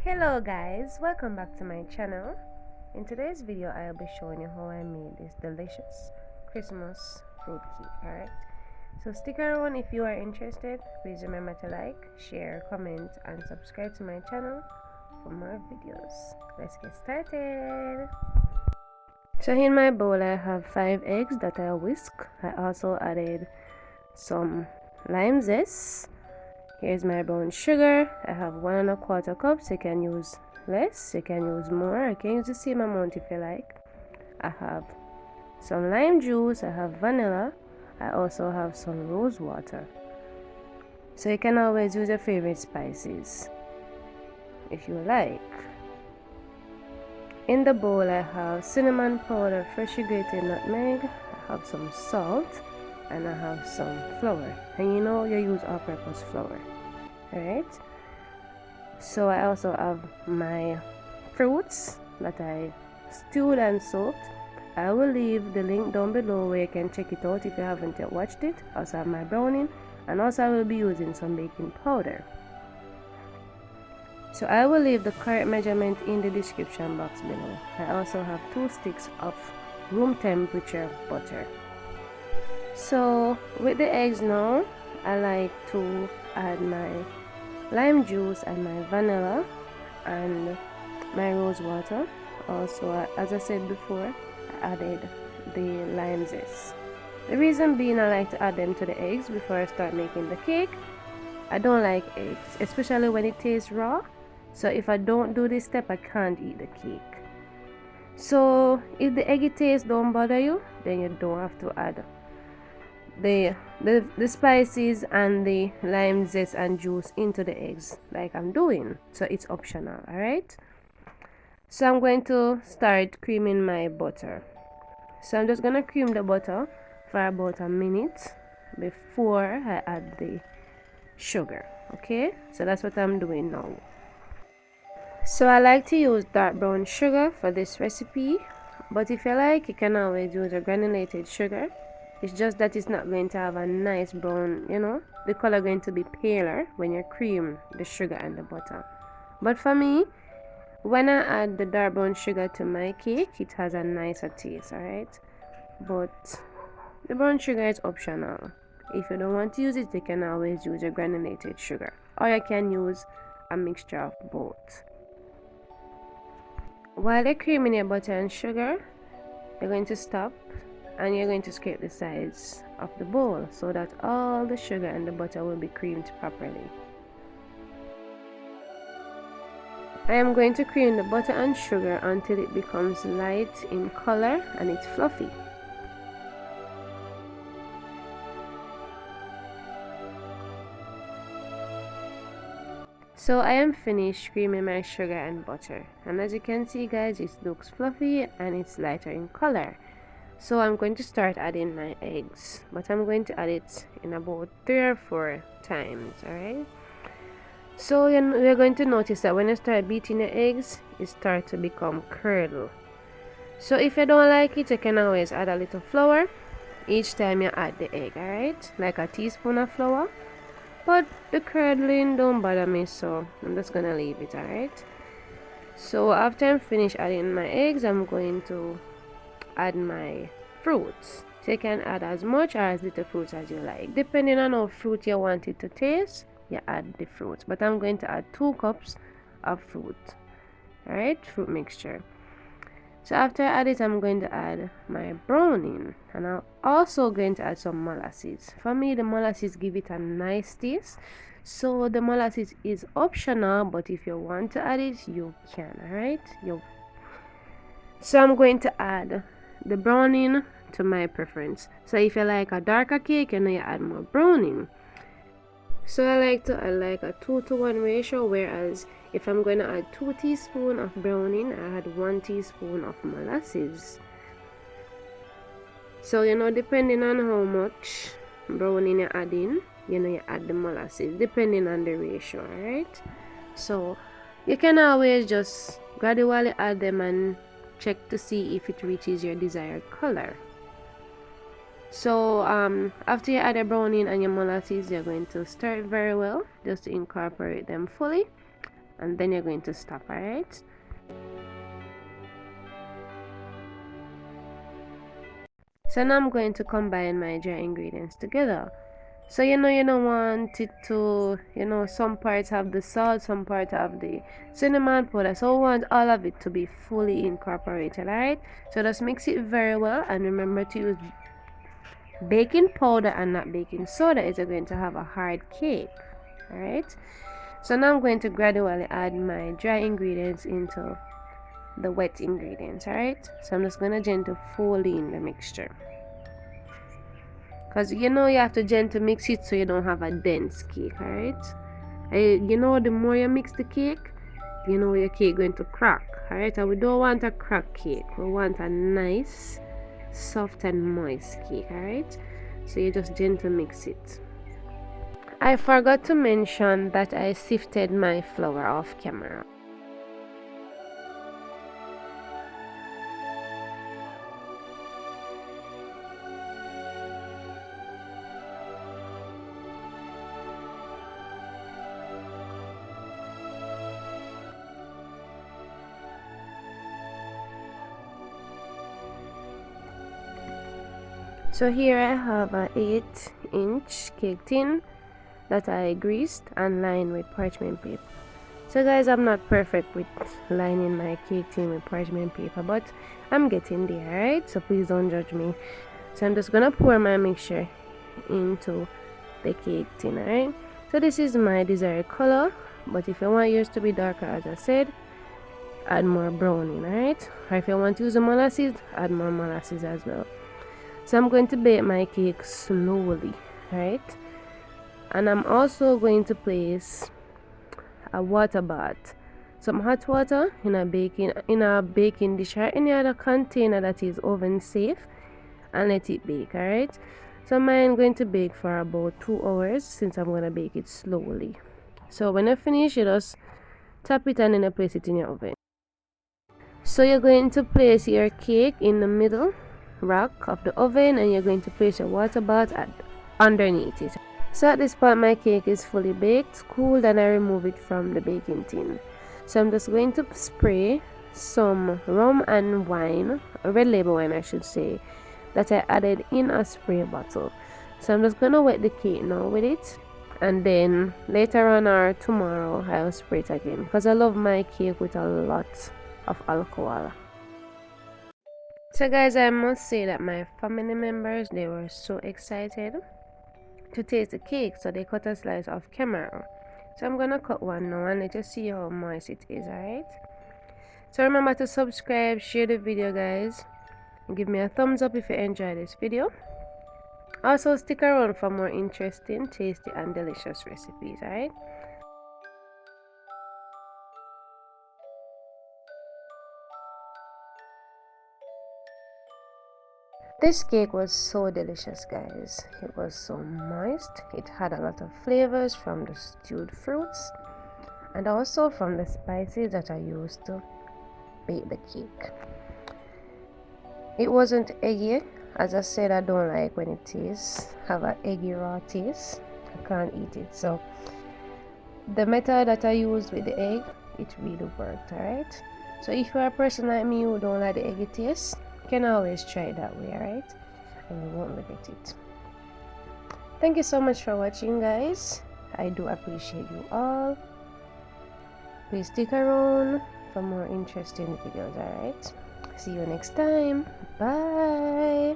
Hello guys, welcome back to my channel. In today's video I'll be showing you how I made this delicious Christmas fruit cake. Alright, so stick around if you are interested. Please remember to like, share, comment and subscribe to my channel for more videos. Let's get started. So in my bowl I have 5 eggs that I whisk. I also added some lime zest. Here's my brown sugar. I have 1¼ cups. You can use less, you can use more, you can use the same amount if you like. I have some lime juice, I have vanilla, I also have some rose water. So you can always use your favorite spices if you like. In the bowl I have cinnamon powder, freshly grated nutmeg, I have some salt, and I have some flour. And you know you use all-purpose flour. Alright, so I also have my fruits that I stewed and soaked. I will leave the link down below where you can check it out if you haven't yet watched it. I also have my browning, and also I will be using some baking powder. So I will leave the correct measurement in the description box below. I also have 2 sticks of room temperature butter. So with the eggs now, I like to add my lime juice and my vanilla and my rose water. Also, as I said before, I added the lime zest. The reason being I like to add them to the eggs before I start making the cake. I don't like eggs, especially when it tastes raw. So if I don't do this step, I can't eat the cake. So if the eggy taste don't bother you, then you don't have to add the spices and the lime zest and juice into the eggs like I'm doing. So it's optional. Alright, so I'm going to start creaming my butter. So I'm just gonna cream the butter for about a minute before I add the sugar. Okay, so that's what I'm doing now. So I like to use dark brown sugar for this recipe, but if you like, you can always use a granulated sugar. It's just that it's not going to have a nice brown, the color going to be paler when you cream the sugar and the butter. But for me, when I add the dark brown sugar to my cake, it has a nicer taste, alright? But the brown sugar is optional. If you don't want to use it, you can always use a granulated sugar, or you can use a mixture of both. While you're creaming your butter and sugar, you're going to stop and you're going to scrape the sides of the bowl so that all the sugar and the butter will be creamed properly. I am going to cream the butter and sugar until it becomes light in color and it's fluffy. So I am finished creaming my sugar and butter, and as you can see guys, it looks fluffy and it's lighter in color. So I'm going to start adding my eggs, but I'm going to add it in about 3 or 4 times. Alright, so you're going to notice that when you start beating the eggs, it starts to become curdle. So if you don't like it, you can always add a little flour each time you add the egg. Alright, like a teaspoon of flour. But the curdling don't bother me, so I'm just gonna leave it. Alright, so after I'm finished adding my eggs, I'm going to add my fruits. So you can add as much or as little fruits as you like, depending on how fruit you want it to taste. You add the fruits, but I'm going to add 2 cups of fruit. Alright, fruit mixture. So after I add it, I'm going to add my browning, and I'm also going to add some molasses. For me, the molasses give it a nice taste, so the molasses is optional, but if you want to add it, you can. Alright, so I'm going to add the browning to my preference. So if you like a darker cake, you add more browning. So I like to add like a 2-to-1 ratio, whereas if I'm going to add 2 teaspoons of browning, I add 1 teaspoon of molasses. So depending on how much browning you add in, you add the molasses depending on the ratio. Alright, so you can always just gradually add them and check to see if it reaches your desired color. So after you add the browning and your molasses, you're going to stir it very well just to incorporate them fully. and then you're going to stop. All right. So now I'm going to combine my dry ingredients together. So you don't want it to, some parts have the salt, some parts have the cinnamon powder. So I want all of it to be fully incorporated, alright? So just mix it very well, and remember to use baking powder and not baking soda, if you're going to have a hard cake, alright? So now I'm going to gradually add my dry ingredients into the wet ingredients, alright? So I'm just going to gently fold in the mixture. Because you have to gently mix it so you don't have a dense cake, alright? The more you mix the cake, your cake going to crack, alright? And we don't want a cracked cake. We want a nice, soft and moist cake, alright? So you just gently mix it. I forgot to mention that I sifted my flour off camera. So here I have a 8-inch cake tin that I greased and lined with parchment paper. So guys, I'm not perfect with lining my cake tin with parchment paper, but I'm getting there, right? So please don't judge me. So I'm just gonna pour my mixture into the cake tin, right? So this is my desired color, but if you want yours to be darker, as I said, add more browning, right? Or if you want to use the molasses, add more molasses as well. So I'm going to bake my cake slowly, right? And I'm also going to place a water bath, some hot water in a baking dish or any other container that is oven safe, and let it bake, alright? So mine going to bake for about 2 hours since I'm going to bake it slowly. So when you finish, you just tap it and then you place it in your oven. So you're going to place your cake in the middle rack of the oven, and you're going to place your water bath underneath it. So at this point my cake is fully baked, cooled, and I remove it from the baking tin. So I'm just going to spray some rum and wine, red label wine I should say, that I added in a spray bottle. So I'm just going to wet the cake now with it, and then later on or tomorrow I'll spray it again, because I love my cake with a lot of alcohol. So guys, I must say that my family members, they were so excited to taste the cake, so they cut a slice off camera. So I'm gonna cut one now and let you see how moist it is, alright? So remember to subscribe, share the video guys, and give me a thumbs up if you enjoyed this video. Also stick around for more interesting, tasty and delicious recipes, alright? This cake was so delicious guys. It was so moist. It had a lot of flavors from the stewed fruits and also from the spices that I used to bake the cake. It wasn't eggy. As I said, I don't like when it have an eggy raw taste. I can't eat it. So the method that I used with the egg, it really worked, alright? So if you're a person like me who don't like the eggy taste, you can always try it that way, alright? And you won't regret it. Thank you so much for watching guys. I do appreciate you all. Please stick around for more interesting videos, alright? See you next time. Bye.